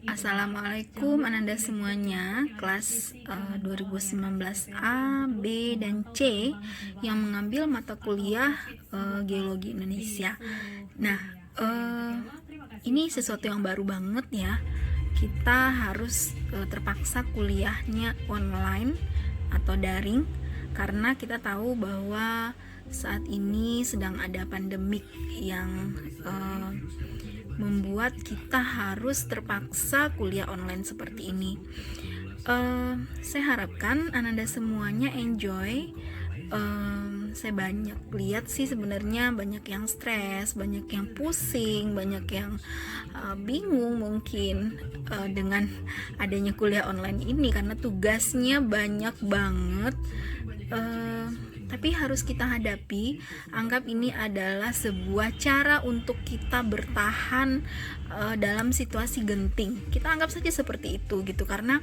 Assalamualaikum Ananda semuanya, kelas 2019A, B, dan C yang mengambil mata kuliah Geologi Indonesia. Nah, ini sesuatu yang baru banget ya. Kita harus terpaksa kuliahnya online atau daring karena kita tahu bahwa saat ini sedang ada pandemik yang membuat kita harus terpaksa kuliah online seperti ini. Saya harapkan Ananda semuanya enjoy. Saya banyak lihat sih sebenarnya banyak yang stres, banyak yang pusing, banyak yang bingung mungkin dengan adanya kuliah online ini karena tugasnya banyak banget. Tapi harus kita hadapi. Anggap ini adalah sebuah cara untuk kita bertahan dalam situasi genting. Kita anggap saja seperti itu gitu, karena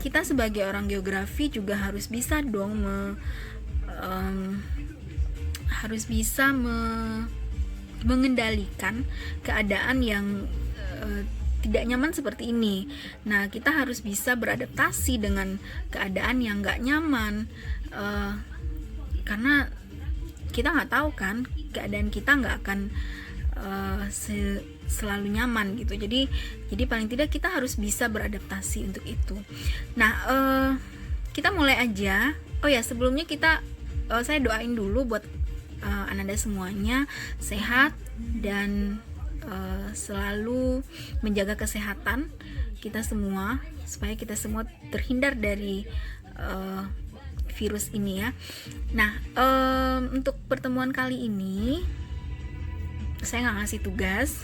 kita sebagai orang geografi juga harus bisa dong mengendalikan keadaan yang tidak nyaman seperti ini. Nah, kita harus bisa beradaptasi dengan keadaan yang gak nyaman, karena kita nggak tahu kan, keadaan kita nggak akan selalu nyaman gitu. Jadi paling tidak kita harus bisa beradaptasi untuk itu. Nah, kita mulai aja. Oh ya, sebelumnya saya doain dulu buat Ananda semuanya sehat dan selalu menjaga kesehatan kita semua, supaya kita semua terhindar dari virus ini ya. Nah, untuk pertemuan kali ini saya nggak ngasih tugas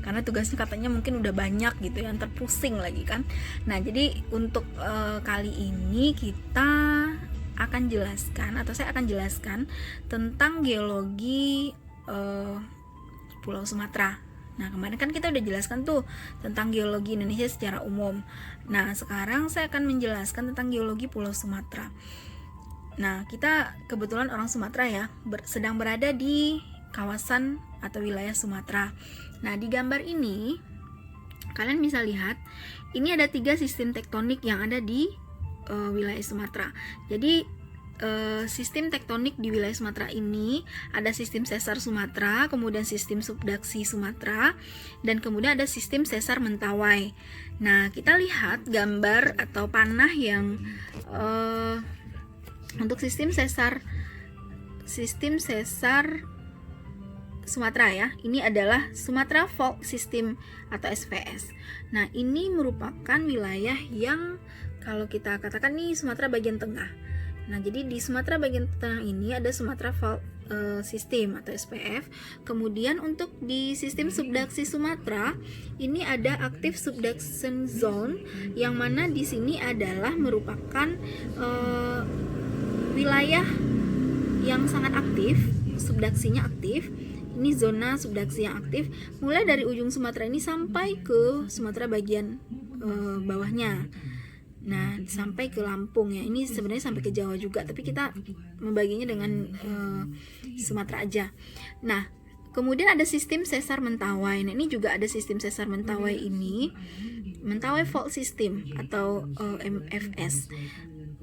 karena tugasnya katanya mungkin udah banyak gitu ya, terpusing lagi kan. Nah, jadi untuk kali ini kita akan jelaskan, atau saya akan jelaskan tentang geologi Pulau Sumatera. Nah, kemarin kan kita udah jelaskan tuh tentang geologi Indonesia secara umum. Nah, sekarang saya akan menjelaskan tentang geologi Pulau Sumatera. Nah, kita kebetulan orang Sumatera ya, sedang berada di kawasan atau wilayah Sumatera. Nah, di gambar ini kalian bisa lihat, ini ada 3 sistem tektonik yang ada di wilayah Sumatera. Jadi sistem tektonik di wilayah Sumatera ini ada sistem sesar Sumatera, kemudian sistem subduksi Sumatera, dan kemudian ada sistem sesar Mentawai. Nah, kita lihat gambar atau panah yang untuk sistem sesar Sumatera ya. Ini adalah Sumatra Fault System atau SPS. Nah, ini merupakan wilayah yang kalau kita katakan nih Sumatera bagian tengah. Nah, jadi di Sumatera bagian tengah ini ada Sumatra Fault System atau SPF. Kemudian untuk di sistem subduksi Sumatera ini ada Active Subduction Zone, yang mana di sini adalah merupakan wilayah yang sangat aktif, subduksinya aktif. Ini zona subduksi yang aktif mulai dari ujung Sumatera ini sampai ke Sumatera bagian bawahnya. Nah, sampai ke Lampung ya. Ini sebenarnya sampai ke Jawa juga, tapi kita membaginya dengan Sumatera aja. Nah, kemudian ada sistem sesar Mentawai. Nah, ini juga ada sistem sesar Mentawai ini, Mentawai Fault System atau MFS.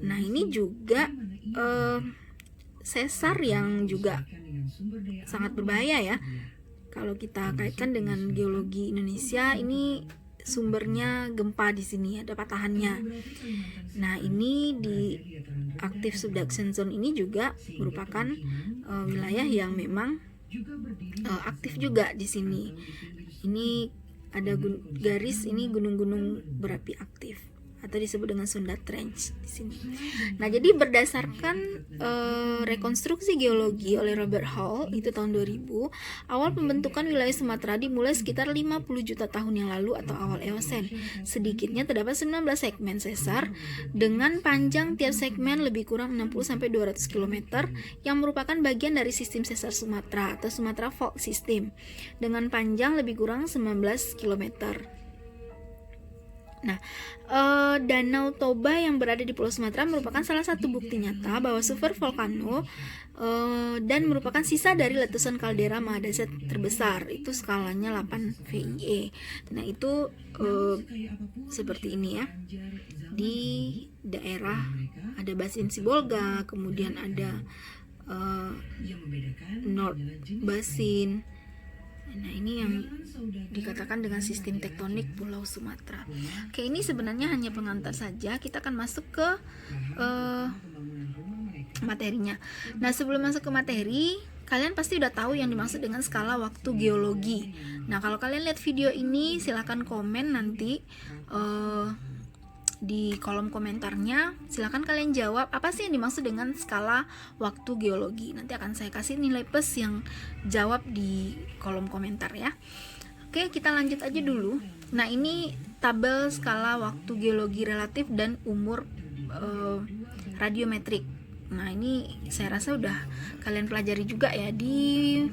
Nah, ini juga sesar yang juga sangat berbahaya ya. Kalau kita kaitkan dengan geologi Indonesia, ini sumbernya gempa di sini, ada patahannya. Nah, ini di Active Subduction Zone ini juga merupakan wilayah yang memang aktif juga di sini. Ini ada garis, ini gunung-gunung berapi aktif atau disebut dengan Sunda Trench di sini. Nah, jadi berdasarkan rekonstruksi geologi oleh Robert Hall itu tahun 2000, awal pembentukan wilayah Sumatera dimulai sekitar 50 juta tahun yang lalu atau awal Eosen. Sedikitnya terdapat 19 segmen sesar dengan panjang tiap segmen lebih kurang 60-200 km yang merupakan bagian dari sistem sesar Sumatera atau Sumatra Fault System dengan panjang lebih kurang 19 km. Nah, Danau Toba yang berada di Pulau Sumatera merupakan salah satu bukti nyata bahwa super volcano dan merupakan sisa dari letusan kaldera Mahadaset terbesar. Itu skalanya 8 VIE. Nah, itu seperti ini ya. Di daerah ada Basin Sibolga, kemudian ada North Basin. Nah, ini yang dikatakan dengan sistem tektonik Pulau Sumatera. Oke, ini sebenarnya hanya pengantar saja. Kita akan masuk ke materinya. Nah, sebelum masuk ke materi, kalian pasti udah tahu yang dimaksud dengan skala waktu geologi. Nah, kalau kalian lihat video ini, silahkan komen nanti di kolom komentarnya. Silahkan kalian jawab apa sih yang dimaksud dengan skala waktu geologi. Nanti akan saya kasih nilai plus yang jawab di kolom komentar ya. Oke, kita lanjut aja dulu. Nah, ini tabel skala waktu geologi relatif dan umur radiometrik. Nah, ini saya rasa udah kalian pelajari juga ya di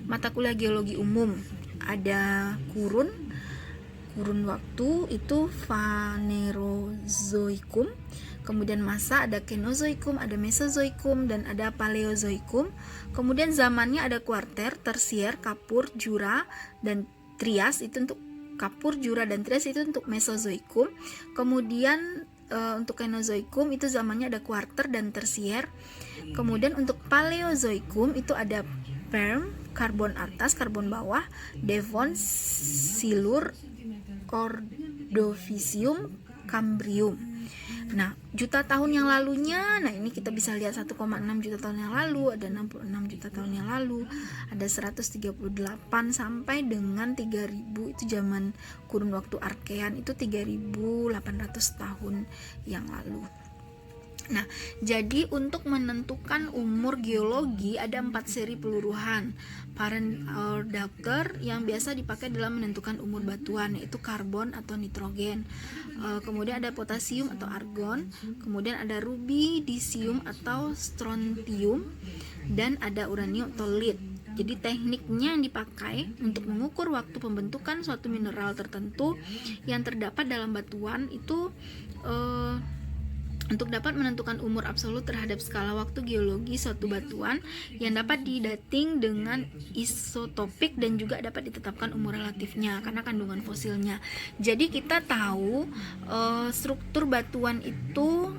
mata kuliah geologi umum. Ada kurun waktu itu Phanerozoikum, kemudian masa ada Kenozoikum, ada Mesozoikum, dan ada Paleozoikum. Kemudian zamannya ada kuarter, tersier, kapur, jura, dan trias. Itu untuk kapur, jura, dan trias itu untuk Mesozoikum. Kemudian untuk Kenozoikum itu zamannya ada kuarter dan tersier. Kemudian untuk Paleozoikum itu ada Perm, karbon atas, karbon bawah, Devon, Silur, Ordovisium, Kambrium. Nah, juta tahun yang lalunya, nah ini kita bisa lihat 1,6 juta tahun yang lalu, ada 66 juta tahun yang lalu, ada 138 sampai dengan 3000 itu zaman kurun waktu Arkean, itu 3800 tahun yang lalu. Nah, jadi untuk menentukan umur geologi ada 4 seri peluruhan parent order yang biasa dipakai dalam menentukan umur batuan, yaitu karbon atau nitrogen. Kemudian ada potasium atau argon, kemudian ada rubidisium atau strontium, dan ada uranium atau lead. Jadi tekniknya yang dipakai untuk mengukur waktu pembentukan suatu mineral tertentu yang terdapat dalam batuan itu untuk dapat menentukan umur absolut terhadap skala waktu geologi suatu batuan yang dapat didating dengan isotopik dan juga dapat ditetapkan umur relatifnya karena kandungan fosilnya. Jadi kita tahu struktur batuan itu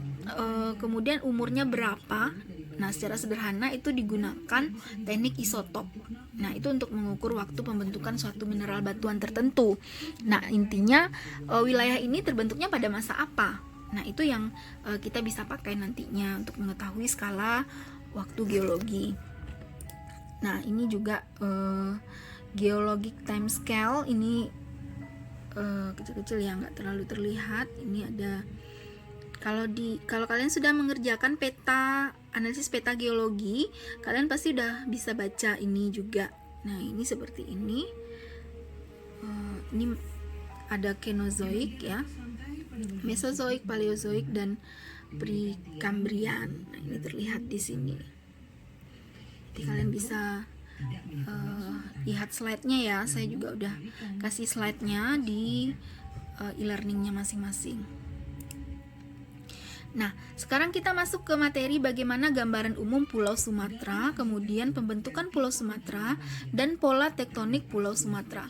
kemudian umurnya berapa. Nah, secara sederhana itu digunakan teknik isotop. Nah, itu untuk mengukur waktu pembentukan suatu mineral batuan tertentu. Nah, intinya wilayah ini terbentuknya pada masa apa? Nah, itu yang kita bisa pakai nantinya untuk mengetahui skala waktu geologi. Nah, ini juga geologic time scale, ini kecil-kecil ya, nggak terlalu terlihat. Ini ada kalau kalian sudah mengerjakan analisis peta geologi, kalian pasti udah bisa baca ini juga. Nah, ini seperti ini. Ini ada Kenozoik ya, Mesozoik, Paleozoik, dan Prekambrian. Nah, ini terlihat di sini. Jadi kalian bisa lihat slide-nya ya. Saya juga udah kasih slide-nya di e-learning-nya masing-masing. Nah, sekarang kita masuk ke materi bagaimana gambaran umum Pulau Sumatera, kemudian pembentukan Pulau Sumatera, dan pola tektonik Pulau Sumatera.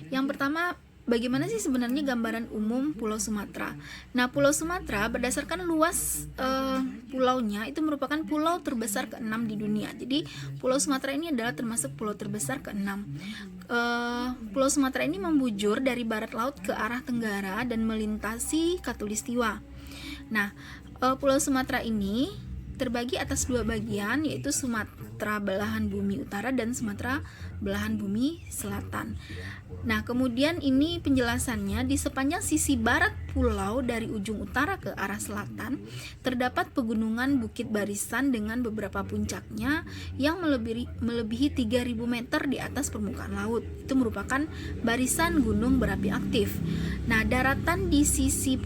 Yang pertama, bagaimana sih sebenarnya gambaran umum Pulau Sumatera? Nah, Pulau Sumatera berdasarkan luas pulaunya itu merupakan pulau terbesar ke-6 di dunia. Jadi, Pulau Sumatera ini adalah termasuk pulau terbesar ke-6. Pulau Sumatera ini membujur dari barat laut ke arah tenggara dan melintasi Khatulistiwa. Nah, Pulau Sumatera ini terbagi atas 2 bagian, yaitu Sumatera belahan bumi utara dan Sumatera belahan bumi selatan. Nah, kemudian ini penjelasannya, di sepanjang sisi barat pulau dari ujung utara ke arah selatan terdapat pegunungan bukit barisan dengan beberapa puncaknya yang melebihi 3000 meter di atas permukaan laut. Itu merupakan barisan gunung berapi aktif. Nah, daratan di sisi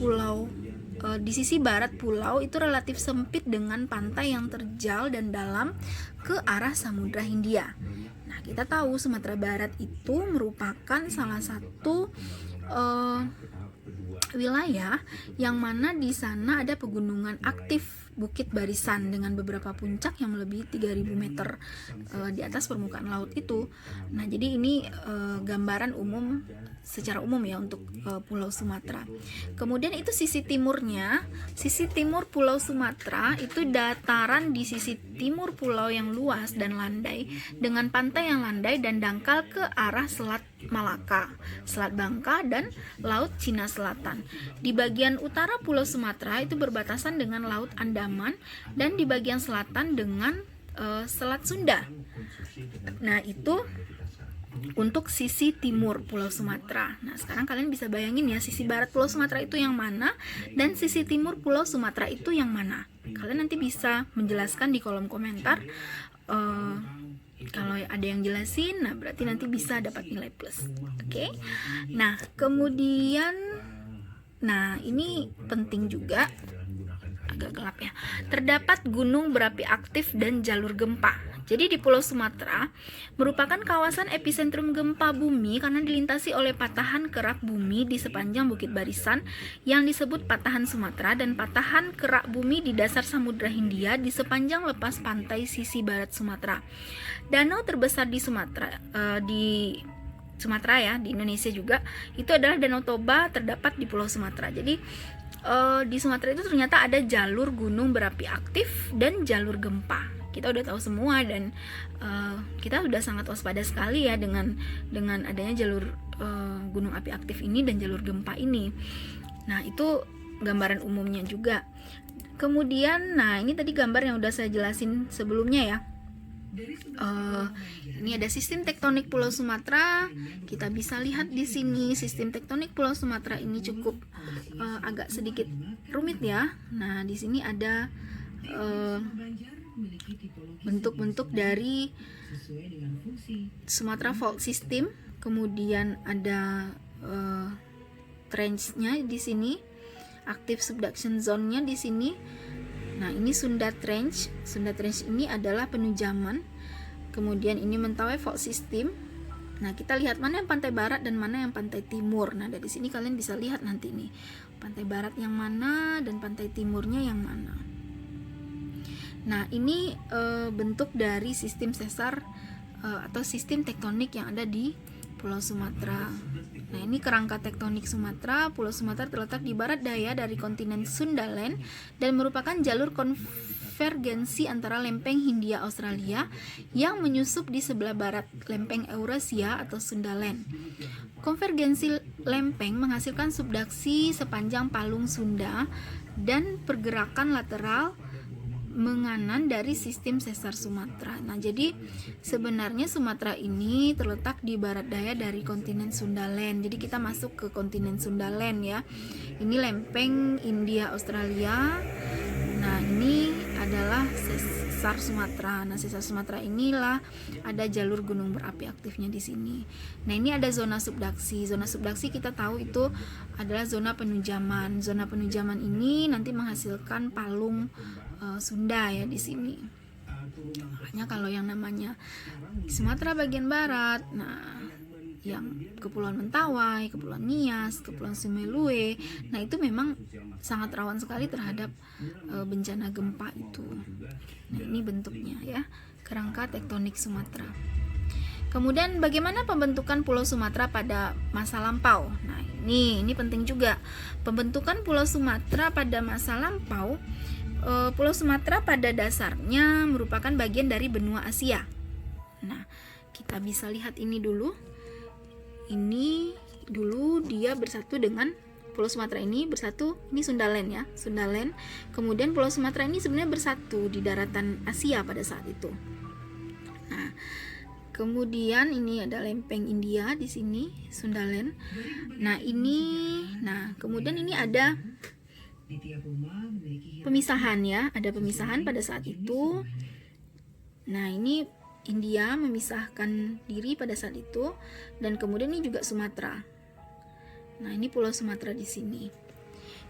barat pulau itu relatif sempit dengan pantai yang terjal dan dalam ke arah Samudra Hindia. Nah, kita tahu Sumatera Barat itu merupakan salah satu wilayah yang mana di sana ada pegunungan aktif Bukit Barisan dengan beberapa puncak yang melebihi 3000 meter di atas permukaan laut itu. Nah, jadi ini gambaran umum secara umum ya untuk Pulau Sumatera. Kemudian itu sisi timurnya, sisi timur Pulau Sumatera itu dataran di sisi timur pulau yang luas dan landai dengan pantai yang landai dan dangkal ke arah Selat Malaka, Selat Bangka, dan Laut Cina Selatan. Di bagian utara Pulau Sumatera itu berbatasan dengan Laut Andaman dan di bagian selatan dengan Selat Sunda. Nah, itu untuk sisi timur Pulau Sumatera. Nah, sekarang kalian bisa bayangin ya, sisi barat Pulau Sumatera itu yang mana dan sisi timur Pulau Sumatera itu yang mana. Kalian nanti bisa menjelaskan di kolom komentar. Kalau ada yang jelasin, nah berarti nanti bisa dapat nilai plus. Oke. Nah, kemudian ini penting juga, agak gelap ya. Terdapat gunung berapi aktif dan jalur gempa. Jadi di Pulau Sumatera merupakan kawasan epicentrum gempa bumi karena dilintasi oleh patahan kerak bumi di sepanjang Bukit Barisan yang disebut patahan Sumatera dan patahan kerak bumi di dasar Samudra Hindia di sepanjang lepas pantai sisi barat Sumatera. Danau terbesar di Sumatera ya, di Indonesia juga, itu adalah Danau Toba, terdapat di Pulau Sumatera. Jadi di Sumatera itu ternyata ada jalur gunung berapi aktif dan jalur gempa. Kita udah tahu semua dan kita udah sangat waspada sekali ya dengan adanya jalur gunung api aktif ini dan jalur gempa ini. Nah, itu gambaran umumnya juga. Kemudian, ini tadi gambar yang udah saya jelasin sebelumnya ya. Ini ada sistem tektonik Pulau Sumatera. Kita bisa lihat di sini sistem tektonik Pulau Sumatera ini cukup agak sedikit rumit ya. Nah, di sini ada bentuk-bentuk dari Sumatra Fault System, kemudian ada trench-nya di sini, active subduction zone-nya di sini. Nah, ini Sunda Trench. Sunda Trench ini adalah penujaman. Kemudian ini Mentawai Fault System. Nah, kita lihat mana yang pantai barat dan mana yang pantai timur. Nah, dari sini kalian bisa lihat nanti nih, pantai barat yang mana dan pantai timurnya yang mana. Nah, ini bentuk dari sistem sesar atau sistem tektonik yang ada di Pulau Sumatera. Nah, ini kerangka tektonik Sumatera. Pulau Sumatera terletak di barat daya dari kontinen Sundaland dan merupakan jalur konvergensi antara lempeng Hindia Australia yang menyusup di sebelah barat lempeng Eurasia atau Sundaland. Konvergensi lempeng menghasilkan subduksi sepanjang palung Sunda dan pergerakan lateral menganan dari sistem sesar Sumatera. Nah, jadi sebenarnya Sumatera ini terletak di barat daya dari kontinen Sundaland. Jadi kita masuk ke kontinen Sundaland ya. Ini lempeng India Australia. Nah, ini adalah sesar Sumatera. Nah, sesar Sumatera inilah ada jalur gunung berapi aktifnya di sini. Nah, ini ada zona subduksi. Zona subduksi kita tahu itu adalah zona penujaman. Zona penujaman ini nanti menghasilkan palung Sunda ya di sini. Makanya kalau yang namanya Sumatera bagian barat, nah yang Kepulauan Mentawai, Kepulauan Nias, Kepulauan Semeluwe, nah itu memang sangat rawan sekali terhadap bencana gempa itu. Nah, ini bentuknya ya, kerangka tektonik Sumatera. Kemudian bagaimana pembentukan Pulau Sumatera pada masa lampau? Nah, ini penting juga. Pembentukan Pulau Sumatera pada masa lampau, Pulau Sumatera pada dasarnya merupakan bagian dari benua Asia. Nah, kita bisa lihat ini dulu. Ini dulu dia bersatu dengan Pulau Sumatera ini bersatu, ini Sundaland ya, Sundaland. Kemudian Pulau Sumatera ini sebenarnya bersatu di daratan Asia pada saat itu. Nah, kemudian ini ada lempeng India di sini, Sundaland. Nah, kemudian ini ada pemisahan ya, ada pemisahan pada saat itu. Nah, ini India memisahkan diri pada saat itu, dan kemudian ini juga Sumatera. Nah, ini Pulau Sumatera di sini.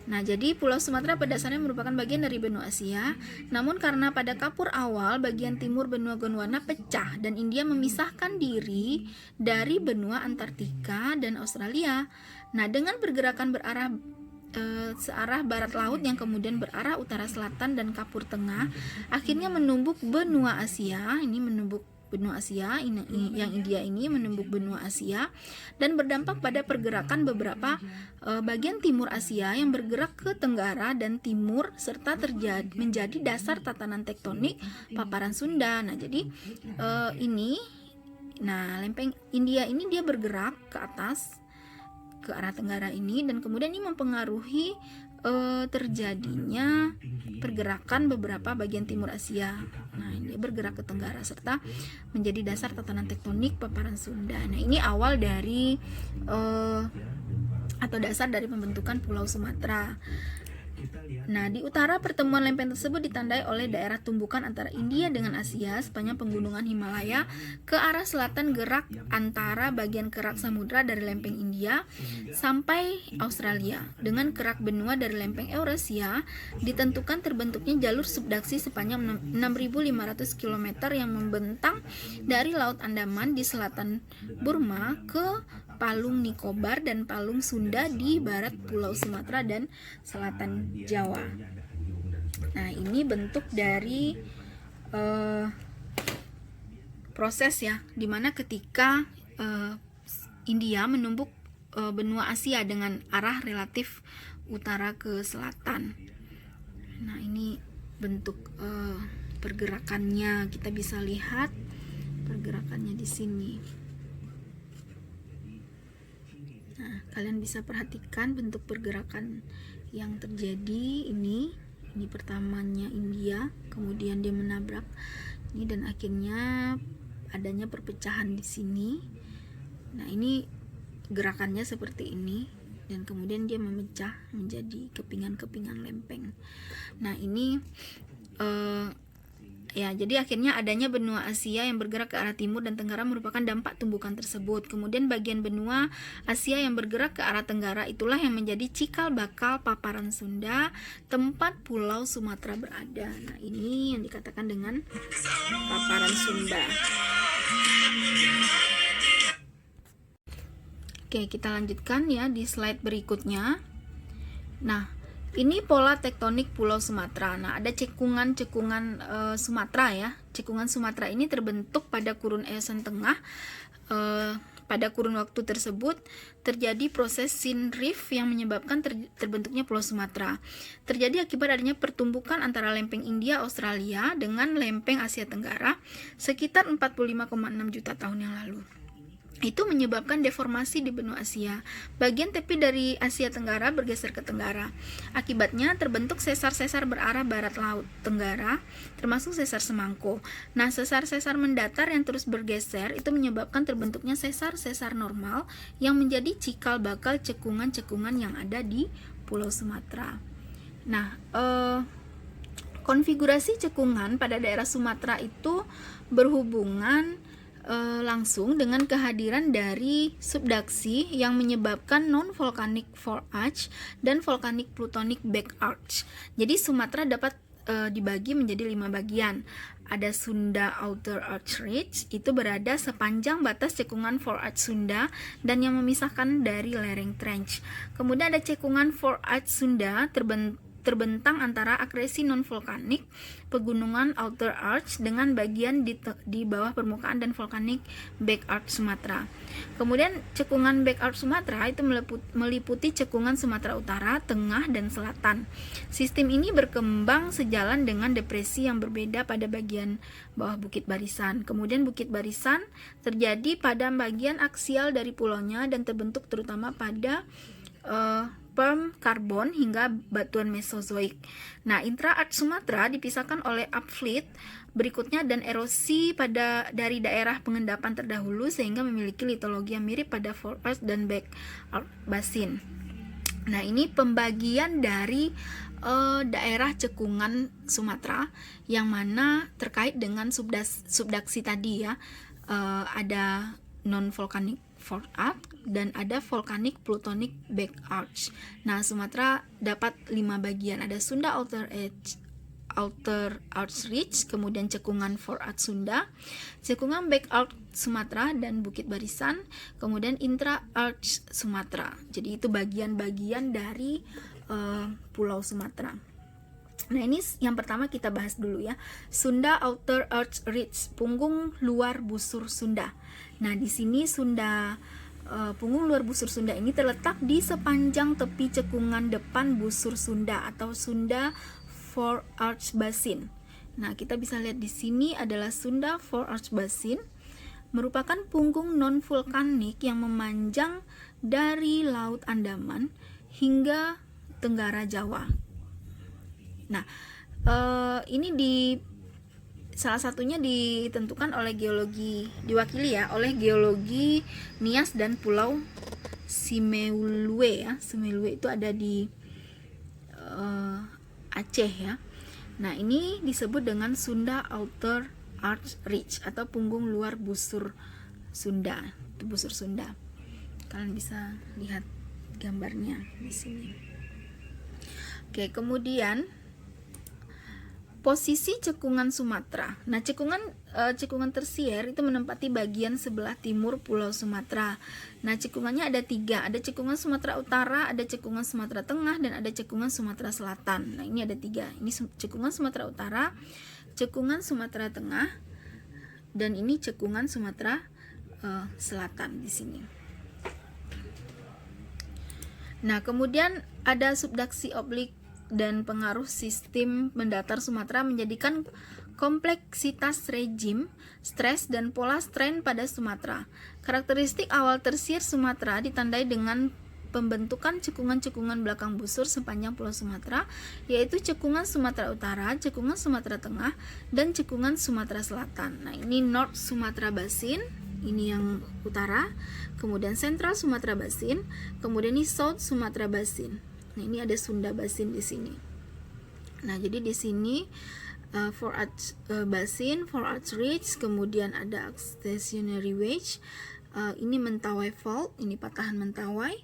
Nah, jadi Pulau Sumatera pada dasarnya merupakan bagian dari benua Asia, namun karena pada kapur awal bagian timur benua Gondwana pecah dan India memisahkan diri dari benua Antartika dan Australia. Nah, dengan pergerakan berarah searah barat laut yang kemudian berarah utara selatan dan Kapur Tengah, akhirnya menumbuk benua Asia. Ini menumbuk benua Asia, yang India ini menumbuk benua Asia, dan berdampak pada pergerakan beberapa bagian timur Asia yang bergerak ke tenggara dan timur, serta menjadi dasar tatanan tektonik paparan Sunda. Nah, jadi lempeng India ini dia bergerak ke atas ke arah tenggara ini, dan kemudian ini mempengaruhi terjadinya pergerakan beberapa bagian timur Asia. Nah, ini bergerak ke tenggara serta menjadi dasar tatanan tektonik paparan Sunda. Nah, ini awal dari atau dasar dari pembentukan Pulau Sumatera. Nah, di utara pertemuan lempeng tersebut ditandai oleh daerah tumbukan antara India dengan Asia sepanjang pegunungan Himalaya. Ke arah selatan gerak antara bagian kerak samudra dari lempeng India sampai Australia. Dengan kerak benua dari lempeng Eurasia ditentukan terbentuknya jalur subdaksi sepanjang 6.500 km yang membentang dari Laut Andaman di selatan Burma ke Palung Nicobar dan Palung Sunda di barat Pulau Sumatera dan selatan Jawa. Nah, ini bentuk dari proses ya, dimana ketika India menumbuk benua Asia dengan arah relatif utara ke selatan. Nah, ini bentuk pergerakannya, kita bisa lihat pergerakannya di sini. Nah, kalian bisa perhatikan bentuk pergerakan yang terjadi ini pertamanya India, kemudian dia menabrak ini dan akhirnya adanya perpecahan di sini. Nah, ini gerakannya seperti ini dan kemudian dia memecah menjadi kepingan-kepingan lempeng. Nah, ini jadi akhirnya adanya benua Asia yang bergerak ke arah timur dan tenggara merupakan dampak tumbukan tersebut. Kemudian bagian benua Asia yang bergerak ke arah tenggara itulah yang menjadi cikal bakal paparan Sunda, tempat Pulau Sumatera berada. Nah, ini yang dikatakan dengan paparan Sunda. Oke, kita lanjutkan ya di slide berikutnya. Nah, ini pola tektonik Pulau Sumatera. Nah, ada cekungan-cekungan Sumatera ya. Cekungan Sumatera ini terbentuk pada kurun Eosen Tengah. Pada kurun waktu tersebut terjadi proses syn rift yang menyebabkan terbentuknya Pulau Sumatera. Terjadi akibat adanya pertumbukan antara lempeng India Australia dengan lempeng Asia Tenggara sekitar 45,6 juta tahun yang lalu. Itu menyebabkan deformasi di benua Asia. Bagian tepi dari Asia Tenggara bergeser ke tenggara. Akibatnya terbentuk sesar-sesar berarah barat laut tenggara, termasuk sesar Semangko. Nah, sesar-sesar mendatar yang terus bergeser itu menyebabkan terbentuknya sesar-sesar normal yang menjadi cikal bakal cekungan-cekungan yang ada di Pulau Sumatera. Nah, konfigurasi cekungan pada daerah Sumatera itu berhubungan langsung dengan kehadiran dari subdaksi yang menyebabkan non-volcanic forearch dan volcanic plutonic back arch. Jadi Sumatera dapat dibagi menjadi 5 bagian. Ada Sunda Outer Arch Ridge, itu berada sepanjang batas cekungan forearch Sunda dan yang memisahkan dari lereng Trench. Kemudian ada cekungan forearch Sunda terbentang antara akresi non-volkanik pegunungan Outer Arch dengan bagian di bawah permukaan dan volkanik Back Arch Sumatera. Kemudian cekungan Back Arch Sumatera itu meliputi cekungan Sumatera Utara, Tengah, dan Selatan. Sistem ini berkembang sejalan dengan depresi yang berbeda pada bagian bawah Bukit Barisan. Kemudian Bukit Barisan terjadi pada bagian aksial dari pulaunya dan terbentuk terutama pada perm karbon hingga batuan Mesozoik. Nah, intra-arch Sumatera dipisahkan oleh upfleet berikutnya dan erosi dari daerah pengendapan terdahulu sehingga memiliki litologi yang mirip pada forearch dan back arch basin. Nah, ini pembagian dari daerah cekungan Sumatera yang mana terkait dengan subdaksi tadi ya. Ada non-volcanic forearch dan ada volcanic plutonic back arch. Nah, Sumatera dapat 5 bagian. Ada Sunda Outer Arch Ridge, kemudian cekungan forearch Sunda, cekungan back arch Sumatera dan Bukit Barisan, kemudian intra arch Sumatera. Jadi itu bagian-bagian dari Pulau Sumatera. Nah, ini yang pertama kita bahas dulu ya. Sunda Outer Arch Ridge, punggung luar busur Sunda. Nah, di sini punggung luar busur Sunda ini terletak di sepanjang tepi cekungan depan busur Sunda atau Sunda Four Arch Basin. Nah, kita bisa lihat di sini adalah Sunda Four Arch Basin, merupakan punggung non vulkanik yang memanjang dari Laut Andaman hingga Tenggara Jawa. Nah, ini salah satunya ditentukan oleh diwakili ya oleh geologi Nias dan Pulau Simeulue ya. Simeulue itu ada di Aceh ya. Nah, ini disebut dengan Sunda Outer Arch Ridge atau punggung luar busur Sunda. Itu busur Sunda. Kalian bisa lihat gambarnya di sini. Oke, kemudian posisi cekungan Sumatera. Nah, cekungan tersier itu menempati bagian sebelah timur Pulau Sumatera. Nah, cekungannya ada 3. Ada cekungan Sumatera Utara, ada cekungan Sumatera Tengah, dan ada cekungan Sumatera Selatan. Nah, ini ada 3. Ini cekungan Sumatera Utara, cekungan Sumatera Tengah, dan ini cekungan Sumatera Selatan di sini. Nah, kemudian ada subduksi oblik dan pengaruh sistem mendatar Sumatera menjadikan kompleksitas rejim, stres, dan pola strain pada Sumatera. Karakteristik awal tersier Sumatera ditandai dengan pembentukan cekungan-cekungan belakang busur sepanjang Pulau Sumatera, yaitu cekungan Sumatera Utara, cekungan Sumatera Tengah, dan cekungan Sumatera Selatan. Nah, ini North Sumatra Basin, ini yang utara, kemudian Central Sumatra Basin, kemudian ini South Sumatra Basin. Nah, ini ada Sunda Basin di sini. Nah, jadi di sini Four Arch Basin, Four Arch Ridge, kemudian ada Stationary Wedge, ini Mentawai Fault, ini patahan Mentawai,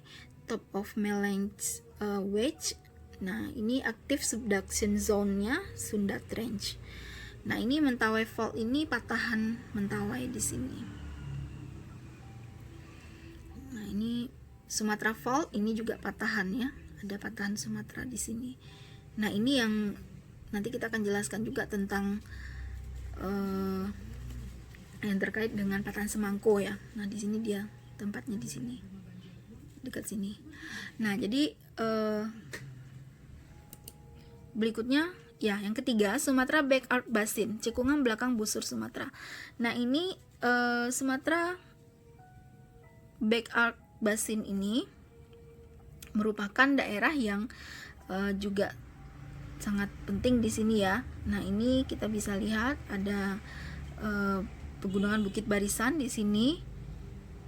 Top of Melange Wedge. Nah, ini Active Subduction Zone-nya Sunda Trench. Nah, ini Mentawai Fault, ini patahan Mentawai di sini. Nah, ini Sumatra Fault, ini juga patahan ya. Ada patahan Sumatera di sini. Nah, ini yang nanti kita akan jelaskan juga tentang yang terkait dengan patahan Semangko ya. Nah, di sini dia tempatnya di sini, dekat sini. Nah, jadi berikutnya ya, yang ketiga Sumatera Back Arc Basin, cekungan belakang busur Sumatera. Nah, ini Sumatera Back Arc Basin ini merupakan daerah yang juga sangat penting di sini ya. Nah, ini kita bisa lihat ada pegunungan Bukit Barisan di sini.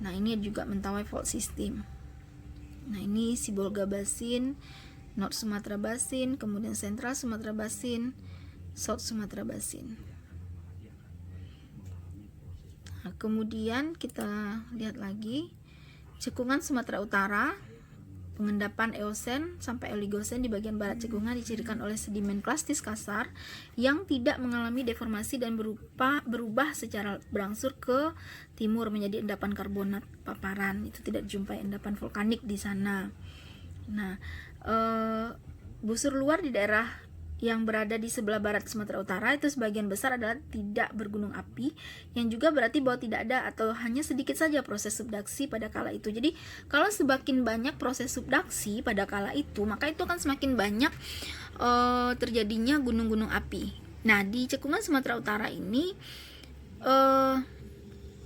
Nah, ini juga Mentawai Fault System. Nah, ini Sibolga Basin, North Sumatra Basin, kemudian Central Sumatra Basin, South Sumatra Basin. Nah, kemudian kita lihat lagi cekungan Sumatera Utara. Pengendapan Eosen sampai Oligosen di bagian barat cekungan dicirikan oleh sedimen klastis kasar yang tidak mengalami deformasi dan berubah secara berangsur ke timur menjadi endapan karbonat paparan. Itu tidak dijumpai endapan vulkanik di sana. Nah, busur luar di daerah yang berada di sebelah barat Sumatera Utara itu sebagian besar adalah tidak bergunung api, yang juga berarti bahwa tidak ada atau hanya sedikit saja proses subduksi pada kala itu. Jadi kalau semakin banyak proses subduksi pada kala itu, maka itu akan semakin banyak terjadinya gunung-gunung api. Nah, di cekungan Sumatera Utara ini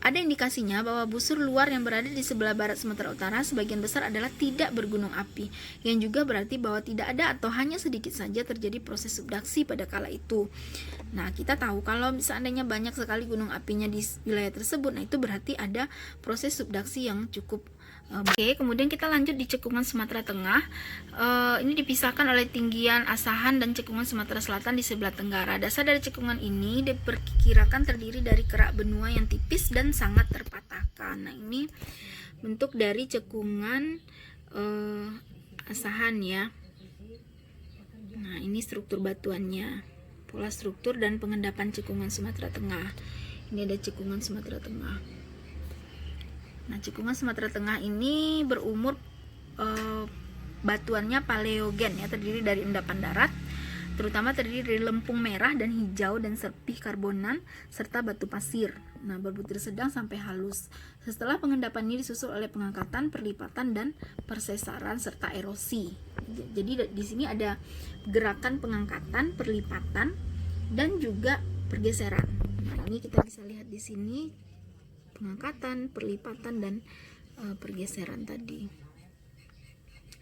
ada indikasinya bahwa busur luar yang berada di sebelah barat Sumatera Utara sebagian besar adalah tidak bergunung api, yang juga berarti bahwa tidak ada atau hanya sedikit saja terjadi proses subduksi pada kala itu. Nah, kita tahu kalau seandainya banyak sekali gunung apinya di wilayah tersebut, nah itu berarti ada proses subduksi yang cukup. Oke, kemudian kita lanjut di cekungan Sumatera Tengah. Ini dipisahkan oleh tinggian Asahan dan cekungan Sumatera Selatan di sebelah tenggara. Dasar dari cekungan ini diperkirakan terdiri dari kerak benua yang tipis dan sangat terpatahkan. Nah, ini bentuk dari cekungan Asahan ya. Nah, ini struktur batuannya, pola struktur dan pengendapan cekungan Sumatera Tengah. Ini ada cekungan Sumatera Tengah. Nah, cekungan Sumatera Tengah ini berumur batuannya paleogen ya, terdiri dari endapan darat, terutama terdiri dari lempung merah dan hijau dan serpih karbonan serta batu pasir. Nah, berbutir sedang sampai halus. Setelah pengendapan ini disusul oleh pengangkatan, perlipatan dan persesaran serta erosi. Jadi di sini ada gerakan pengangkatan, perlipatan dan juga pergeseran. Nah, ini kita bisa lihat di sini pengangkatan, perlipatan dan pergeseran tadi.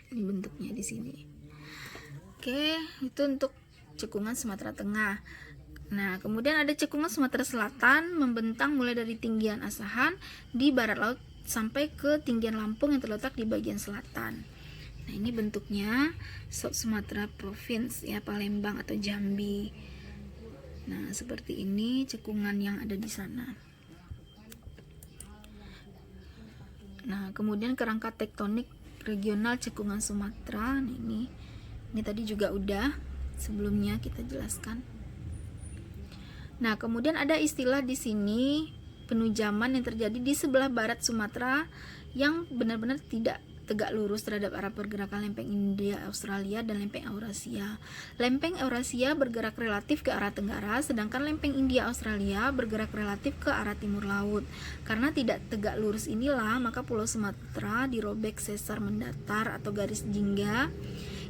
Ini bentuknya di sini. Oke, itu untuk cekungan Sumatera Tengah. Nah, kemudian ada cekungan Sumatera Selatan membentang mulai dari tinggian Asahan di barat laut sampai ke tinggian Lampung yang terletak di bagian selatan. Nah, ini bentuknya South Sumatera Province ya, Palembang atau Jambi. Nah, seperti ini cekungan yang ada di sana. Nah, kemudian kerangka tektonik regional cekungan Sumatera. Nah, ini tadi juga udah sebelumnya kita jelaskan. Nah, kemudian ada istilah di sini penujaman yang terjadi di sebelah barat Sumatera yang benar-benar tidak tegak lurus terhadap arah pergerakan lempeng India Australia dan lempeng Eurasia. Lempeng Eurasia bergerak relatif ke arah tenggara, sedangkan lempeng India Australia bergerak relatif ke arah timur laut. Karena tidak tegak lurus inilah, maka Pulau Sumatera dirobek sesar mendatar atau garis jingga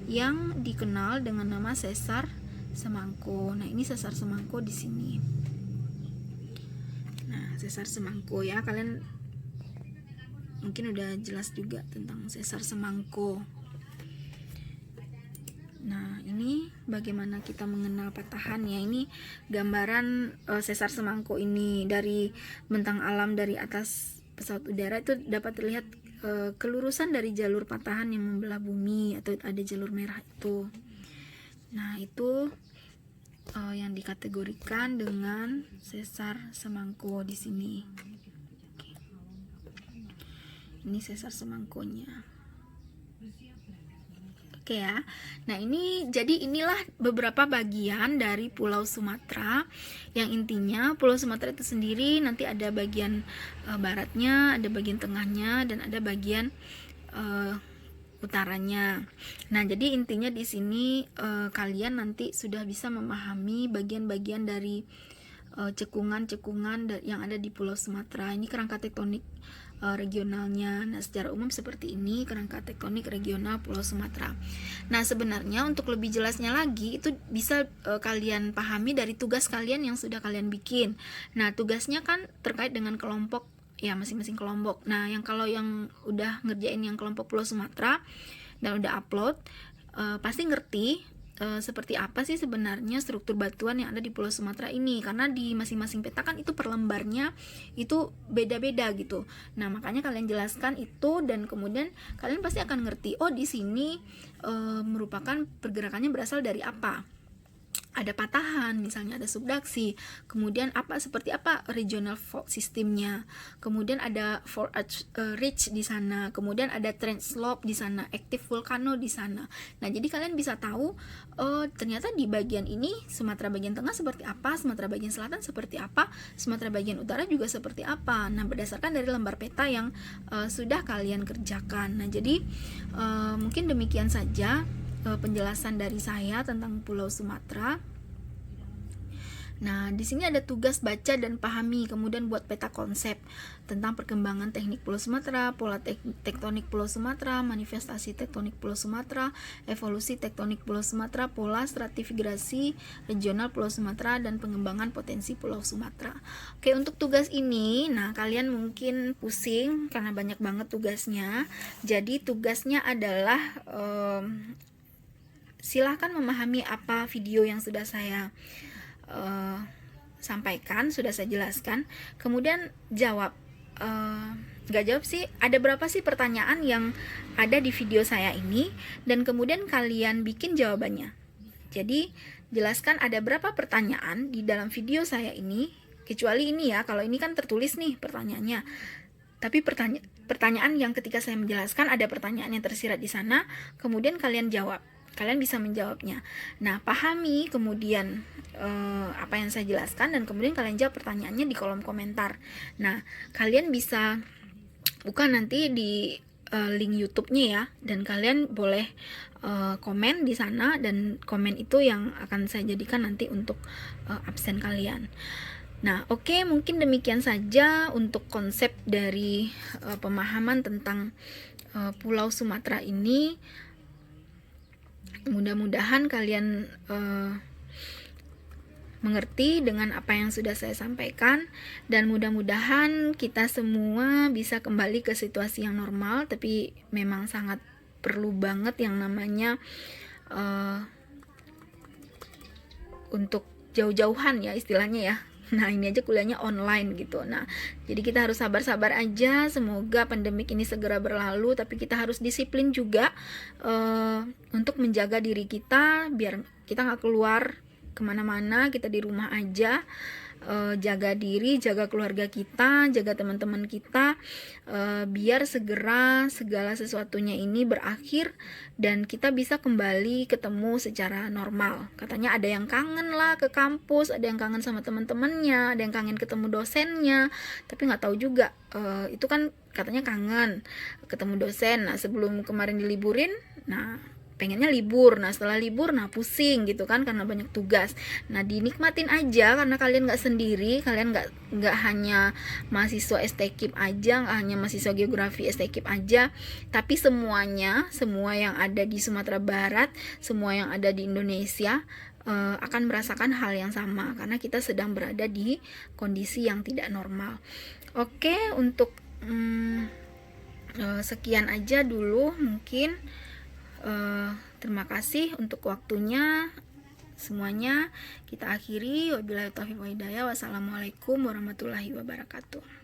yang dikenal dengan nama sesar Semangko. Nah, ini sesar Semangko di sini. Nah, sesar Semangko ya, kalian mungkin udah jelas juga tentang sesar Semangko. Nah, ini bagaimana kita mengenal patahan ya. Ini gambaran sesar Semangko ini dari bentang alam dari atas pesawat udara itu dapat terlihat kelurusan dari jalur patahan yang membelah bumi atau ada jalur merah itu. Nah, itu yang dikategorikan dengan sesar Semangko di sini. Oke. Ini sesar Semangkonya. Oke ya. Nah, inilah beberapa bagian dari Pulau Sumatera yang intinya Pulau Sumatera itu sendiri nanti ada bagian baratnya, ada bagian tengahnya dan ada bagian utaranya. Nah, jadi intinya di sini kalian nanti sudah bisa memahami bagian-bagian dari cekungan-cekungan yang ada di Pulau Sumatera. Ini kerangka tektonik regionalnya. Nah, secara umum seperti ini kerangka tektonik regional Pulau Sumatera. Nah, sebenarnya untuk lebih jelasnya lagi itu bisa kalian pahami dari tugas kalian yang sudah kalian bikin. Nah, tugasnya kan terkait dengan kelompok ya, masing-masing kelompok. Nah, kalau yang udah ngerjain yang kelompok Pulau Sumatera dan udah upload, pasti ngerti seperti apa sih sebenarnya struktur batuan yang ada di Pulau Sumatera ini, karena di masing-masing peta kan itu per lembarnya itu beda-beda gitu. Nah, makanya kalian jelaskan itu dan kemudian kalian pasti akan ngerti, oh di sini merupakan pergerakannya berasal dari apa. Ada patahan, misalnya ada subduksi, kemudian seperti apa regional fault sistemnya, kemudian ada fault ridge di sana, kemudian ada trend slope di sana, active volcano di sana. Nah, jadi kalian bisa tahu ternyata di bagian ini Sumatera bagian tengah seperti apa, Sumatera bagian selatan seperti apa, Sumatera bagian utara juga seperti apa. Nah, berdasarkan dari lembar peta yang sudah kalian kerjakan. Nah, jadi mungkin demikian saja penjelasan dari saya tentang Pulau Sumatera. Nah, di sini ada tugas baca dan pahami, kemudian buat peta konsep tentang perkembangan teknik Pulau Sumatera, pola tektonik Pulau Sumatera, manifestasi tektonik Pulau Sumatera, evolusi tektonik Pulau Sumatera, pola stratifikasi regional Pulau Sumatera, dan pengembangan potensi Pulau Sumatera. Oke, untuk tugas ini, nah kalian mungkin pusing karena banyak banget tugasnya. Jadi tugasnya adalah silahkan memahami apa video yang sudah saya sampaikan, sudah saya jelaskan, kemudian jawab. Nggak jawab sih, ada berapa sih pertanyaan yang ada di video saya ini, dan kemudian kalian bikin jawabannya. Jadi jelaskan ada berapa pertanyaan di dalam video saya ini, kecuali ini ya, kalau ini kan tertulis nih pertanyaannya, tapi pertanyaan yang ketika saya menjelaskan ada pertanyaan yang tersirat di sana, kemudian kalian jawab. Kalian bisa menjawabnya. Nah, pahami kemudian apa yang saya jelaskan dan kemudian kalian jawab pertanyaannya di kolom komentar. Nah, kalian bisa bukan nanti di link YouTube-nya ya, dan kalian boleh komen di sana, dan komen itu yang akan saya jadikan nanti untuk absen kalian. Nah, oke, mungkin demikian saja untuk konsep dari pemahaman tentang Pulau Sumatera ini. Mudah-mudahan kalian mengerti dengan apa yang sudah saya sampaikan, dan mudah-mudahan kita semua bisa kembali ke situasi yang normal. Tapi memang sangat perlu banget yang namanya untuk jauh-jauhan ya istilahnya ya. Nah, ini aja kuliahnya online gitu. Nah, jadi kita harus sabar-sabar aja. Semoga pandemik ini segera berlalu, tapi kita harus disiplin juga untuk menjaga diri kita, biar kita nggak keluar kemana-mana, kita di rumah aja. Jaga diri, jaga keluarga kita, jaga teman-teman kita, biar segera segala sesuatunya ini berakhir dan kita bisa kembali ketemu secara normal. Katanya ada yang kangen lah ke kampus, ada yang kangen sama teman-temannya, ada yang kangen ketemu dosennya, tapi nggak tahu juga. Itu kan katanya kangen ketemu dosen. Nah, sebelum kemarin diliburin, nah pengennya libur. Nah, setelah libur, nah pusing gitu kan karena banyak tugas. Nah, dinikmatin aja karena kalian nggak sendiri, kalian nggak hanya mahasiswa STKIP aja, nggak hanya mahasiswa geografi STKIP aja, tapi semuanya, semua yang ada di Sumatera Barat, semua yang ada di Indonesia akan merasakan hal yang sama karena kita sedang berada di kondisi yang tidak normal. Oke, untuk sekian aja dulu mungkin. Terima kasih untuk waktunya semuanya. Kita akhiri. Wabillahi taufiq wal hidayah. Wassalamualaikum warahmatullahi wabarakatuh.